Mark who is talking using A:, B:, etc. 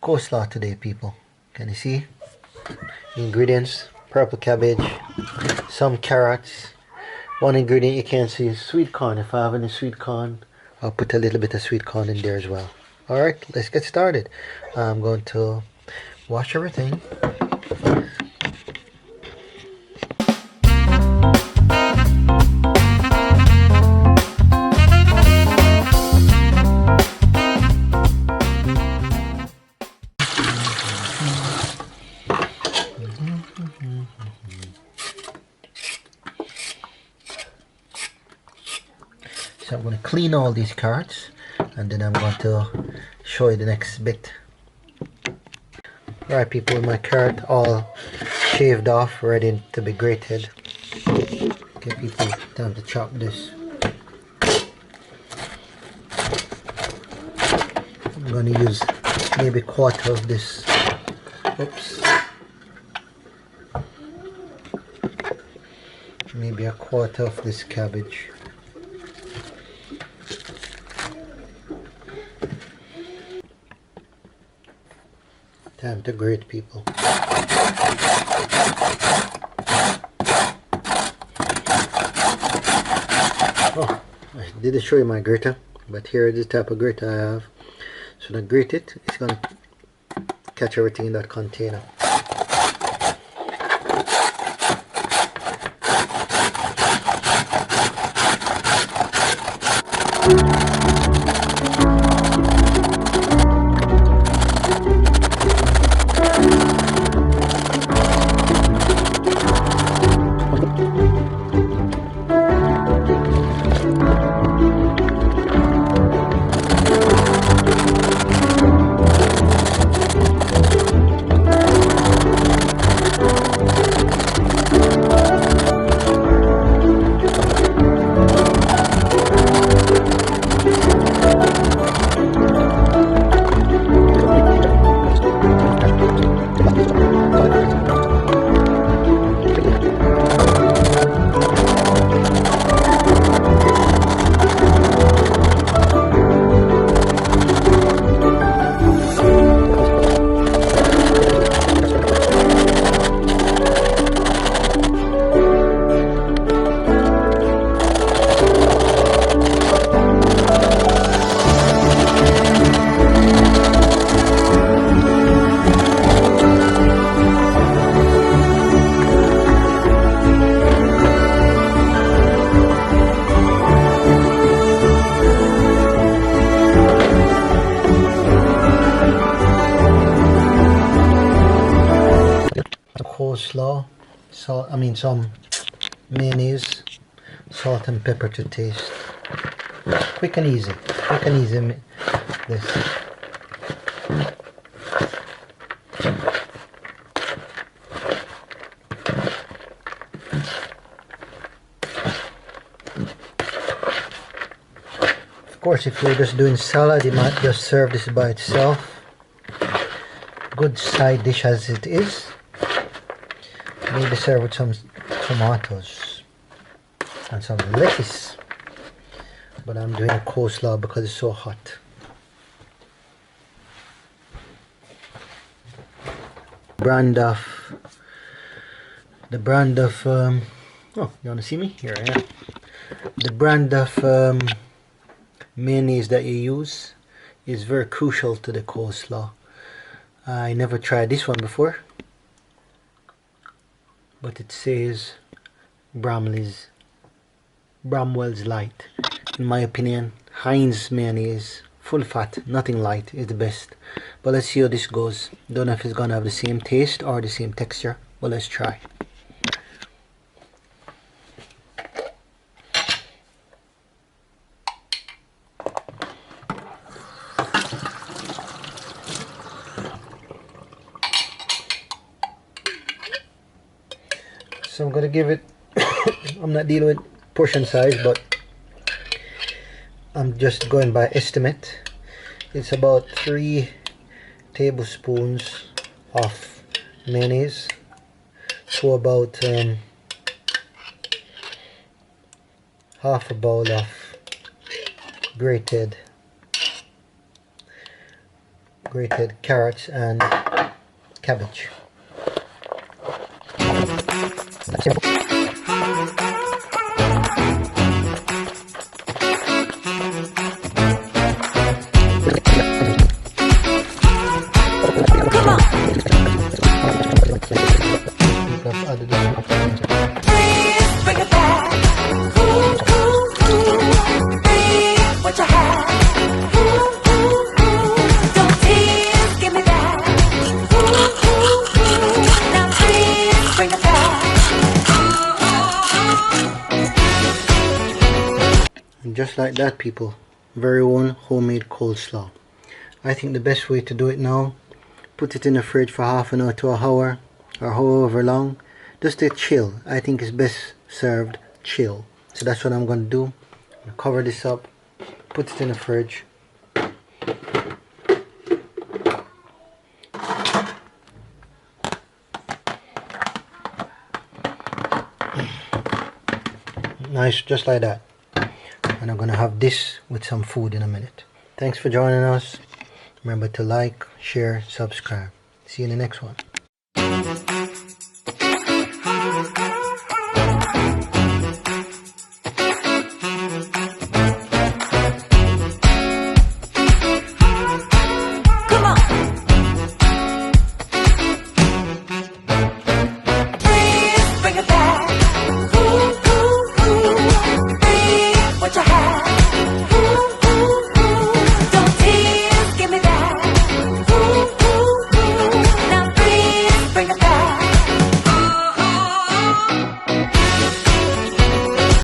A: coleslaw today, people. Can you see? Ingredients: purple cabbage, some carrots. One ingredient you can't see is sweet corn. If I have any sweet corn, I'll put a little bit of sweet corn in there as well. Alright, let's get started. I'm going to wash everything. So I'm going to clean all these carrots and then I'm going to show you the next bit. Alright people, with my carrot all shaved off, ready to be grated. Okay people, time to chop this. I'm going to use maybe a quarter of this. Oops. Maybe a quarter of this cabbage. Time to grate, people. Oh, I didn't show you my grater, but here is the type of grater I have. So when I grate it, it's going to catch everything in that container. Coleslaw, some mayonnaise, salt and pepper to taste. Quick and easy. This. Of course, if you're just doing salad, you might just serve this by itself. Good side dish as it is. Maybe serve with some tomatoes and some lettuce, but I'm doing a coleslaw because it's so hot. The brand of oh, you want to see me? Here I am. The brand of mayonnaise that you use is very crucial to the coleslaw. I never tried this one before, but it says Bramley's Light. In my opinion, Heinz mayonnaise, full fat, nothing light, is the best. But let's see how this goes. Don't know if it's gonna have the same taste or the same texture, but let's try. So I'm gonna give it I'm not dealing with portion size, but I'm just going by estimate. It's about 3 tablespoons of mayonnaise to about half a bowl of grated grated carrots and cabbage. And just like that, people, very own homemade coleslaw. I think the best way to do it now, put it in the fridge for half an hour to an hour or however long, just to chill. I think it's best served chill. So that's what I'm going to do. I'm going to cover this up, put it in the fridge. Nice, just like that. And I'm gonna have this with some food in a minute. Thanks for joining us. Remember to like, share, subscribe. See you in the next one.
B: What you have?